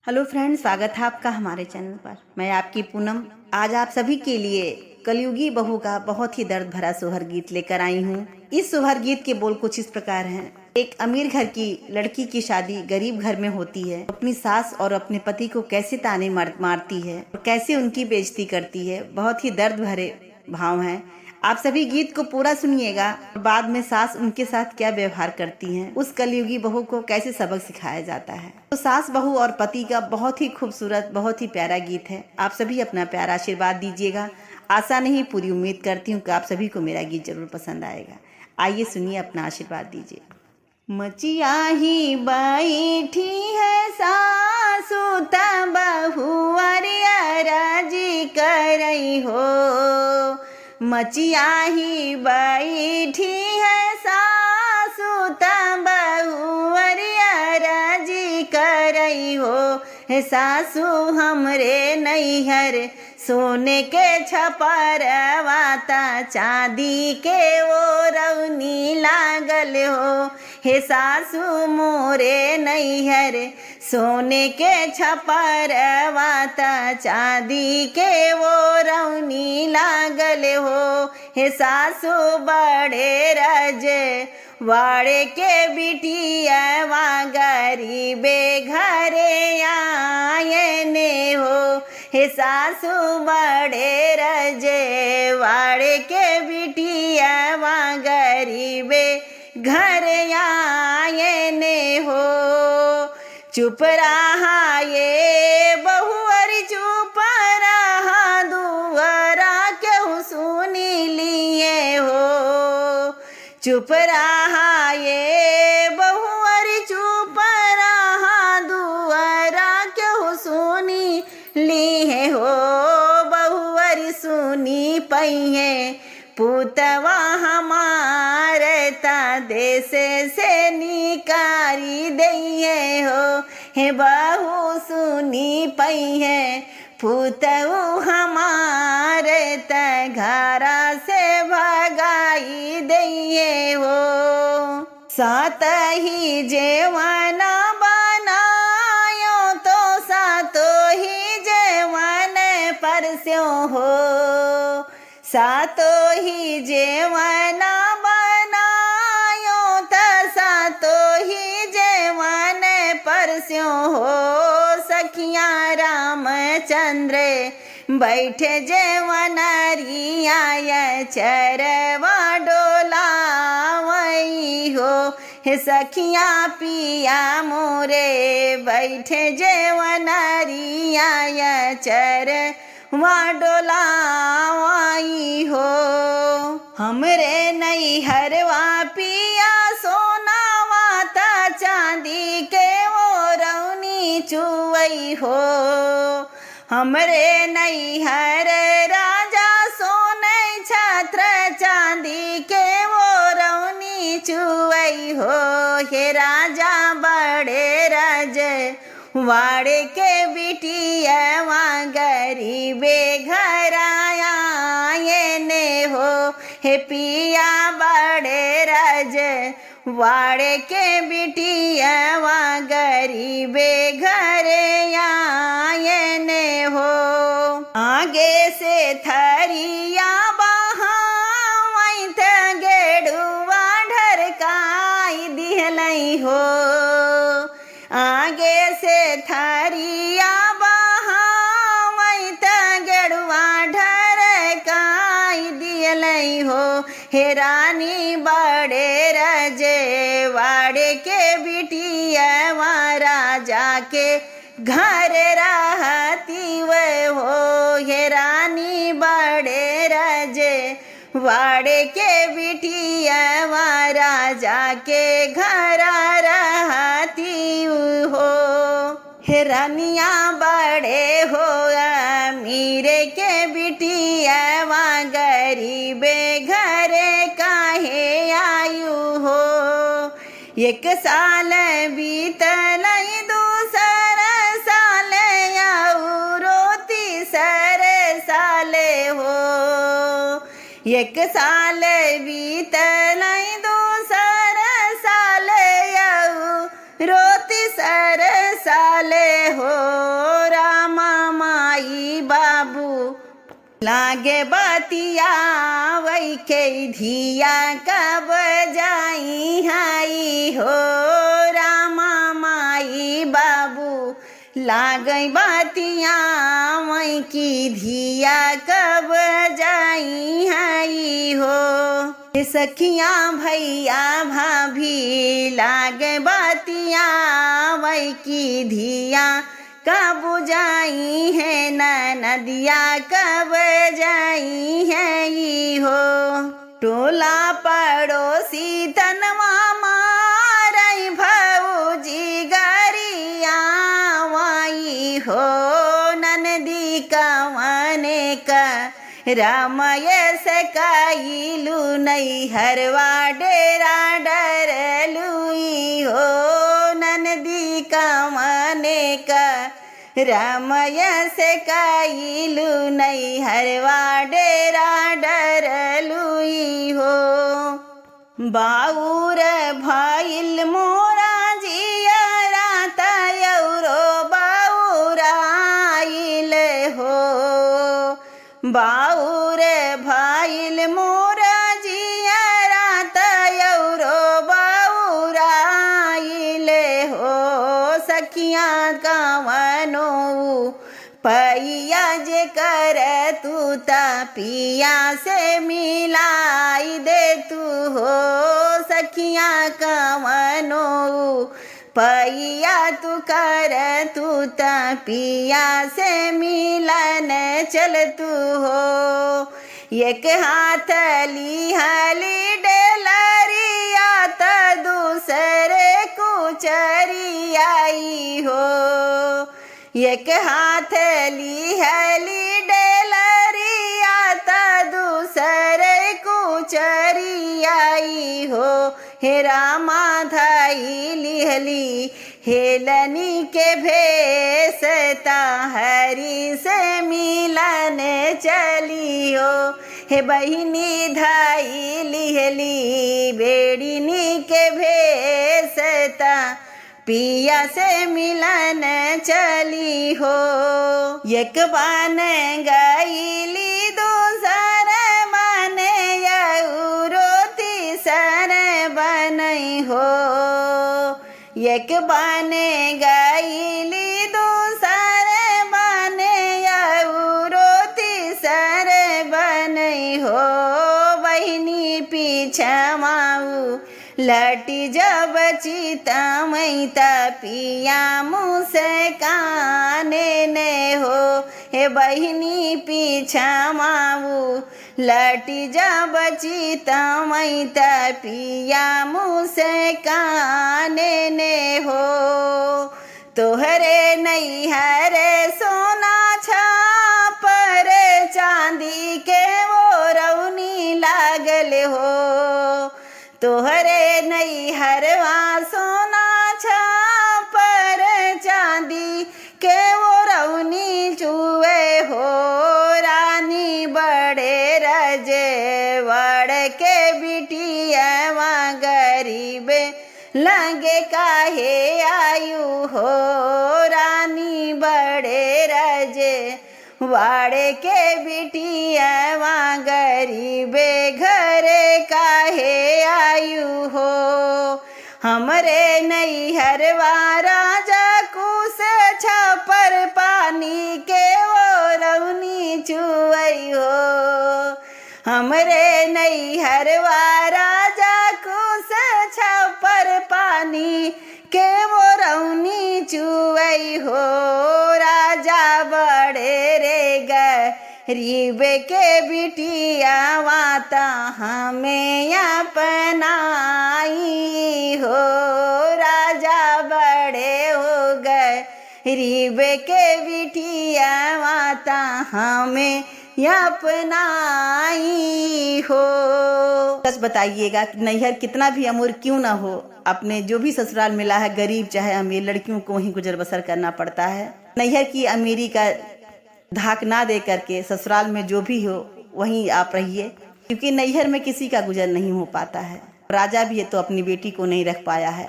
Hello friends, स्वागत है आपका हमारे चैनल पर। मैं आपकी पूनम आज आप सभी के लिए कलयुगी बहू का बहुत ही दर्द भरा सोहर गीत लेकर आई हूँ। इस सोहर गीत के बोल कुछ इस प्रकार हैं। एक अमीर घर की लड़की की शादी गरीब घर में होती है। अपनी सास और अपने पति को कैसे ताने मारती है और कैसे उनकी बेइज्जती करती है। बहुत ही दर्द भरे भाव हैं। आप सभी गीत को पूरा सुनिएगा और बाद में सास उनके साथ क्या व्यवहार करती हैं, उस कलयुगी बहू को कैसे सबक सिखाया जाता है। तो सास बहू और पति का बहुत ही खूबसूरत, बहुत ही प्यारा गीत है। आप सभी अपना प्यारा आशीर्वाद दीजिएगा। आशा नहीं, पूरी उम्मीद करती हूँ कि आप सभी को मेरा गीत जरूर पसंद आएगा। आइए सुनिए, अपना आशीर्वाद दीजिए। मचिया ही बैठी है सासु बहू राजी करई हो। मचिया ही बैठी है सासु बहू राजी करई हो। हे सासु हमरे नैहर सोने के छपरवाता चांदी के वो रौनी लागल हो। हे सासु मोरे नैहर सोने के छपरवाता चांदी के वो रौनी लागल हो। हे सासु बड़े रज वाड़े के बिटिया गरीबे घरे आयने हो। हे सासु बड़े रजे वाड़े के बिटिया गरीबे घर आयने हो। चुप रहा ये बहुअर, चुप रहा दुआरा केहू सुनी लिए हो। चुप रहा ये बहुअर, चुप रहा दुआरा केहू सुनी लिए हो। बहुअर सुनी पई है पुतवा हमारे ता देश से निकारी दइए हो। हे बहू सुनी पई है पुतऊ हमारे ता घरा से भगाई दइए हो। सात ही जेवना बनायो तो सातो ही जेवन परस्यों हो। सातो ही जेवना बनायो तो सातो ही जेवन परस्यों हो। सखिया रामचंद्र बैठे जेवनरिया चरवा डोला वही हो। हे सखिया पिया मोरे बैठे जेवनरिया चरवा डोला वही हो। हमरे नैहरवा पिया सोनावा ता चांदी के वो रौनी चुवई हो। हमरे नैहर राजा सोने छत्र चांदी के वो रौनी चुवई हो। हे राजा बड़े राज वाड़े के बिटिया गरीबे घर आयने हो। हे पिया बड़े राज वाड़े के बिटिया गरीबे घर आयने हो। आगे से थरिया बहावई त गेड़ुआ ढरकाई दिहलई हो। आगे से थरिया बहावई त गेड़ुआ ढरकाई दिहलई हो। हे रानी बड़े रजे वाड़े के बिटिया राजा के घर रहती वे हो। हे रानी बड़े रजे वाड़े के बिटिया राजा के घर रहती हो। हे रानिया बड़े हो अमीरे के बिटिया गरीबे घरे काहे आयु हो। एक साल बीतल दूसर साल और तीसर साल हो। एक साल बीतल दूसर साल तीसर साल हो। लागे बतिया वही के धिया कब जाई हाई हो रामा माई बाबू लागई बतिया वही की धिया कब जाई हाई हो सखिया भैया भाभी लागे बतिया वही की धिया कब जाई है नदिया कब जाई है ई हो टोला पड़ोसी तनवा मारई भौजी गरिया वाई हो ननदी कवने का रामय से काइलू नहीं हरवा डेरा डरलुई हो ननदी कवने का रामय से काइलू नहीं हरवा डेरा डरलुई हो बाउर भइल मोरा जिया रात यौरो बाउराइल हो बाउर भइल मोरा जिया रात यौरो बाउराइल हो सखिया कवनो पैया जे कर तू ता पिया से मिलाई दे तू हो सखिया कवनो पैया तू कर तू ता पिया से मिलन चल तू हो एक हाथ लिहली डेलरिया त दूसरे कुचरियाई हो एक हाथ लिहली डेलरिया त दूसरे कुचरियाई हो हे रामा धाई लिहली हेलनी के भेसता हरी से मिलन चलियो हे बहिनी धाई लिहली बेड़िनी के भेसता पिया से मिलन चली हो एक बान गईली दूसर बने यौरो तीसर बनई हो एक बाने गईली दूसर बने यौरो तीसर बनई हो बहिनी पीछवाऊ लटी जब चिता मैता पिया मुँह काने ने हो हे बहिनी पीछा माऊ लटी जब चिता मैता पिया मुँह काने ने हो तोहरे नैहरे सोना छापर चांदी के वो रौनी लागल हो तोहरे नैहरवा सोना छापर चांदी के वो रौनी चुए हो रानी बड़े रजे बड़ के बिटिया गरीबे लगे काहे आयु हो रानी बड़े रजे वाड़े के बिटिया गरीबे घरे काहे आयु हो हमरे नैहरवा राजा कुश छपर पानी के वो रौनी चुई हो हमरे नैहरवा राजा कुश छपर पानी के वो रौनी चुई हो राजा बड़े रे गरीब के बिटिया वाता हमें अपनाई हो राजा बड़े हो गरीब के बिटिया वाता हमें अपनाई हो। बस बताइएगा कि नैहर कितना भी अमूर क्यों ना हो, अपने जो भी ससुराल मिला है गरीब चाहे अमीर लड़कियों को ही गुजर बसर करना पड़ता है। नैहर की अमीरी का धाक ना दे करके ससुराल में जो भी हो वहीं आप रहिए, क्योंकि नैहर में किसी का गुजर नहीं हो पाता है। राजा भी है तो अपनी बेटी को नहीं रख पाया है।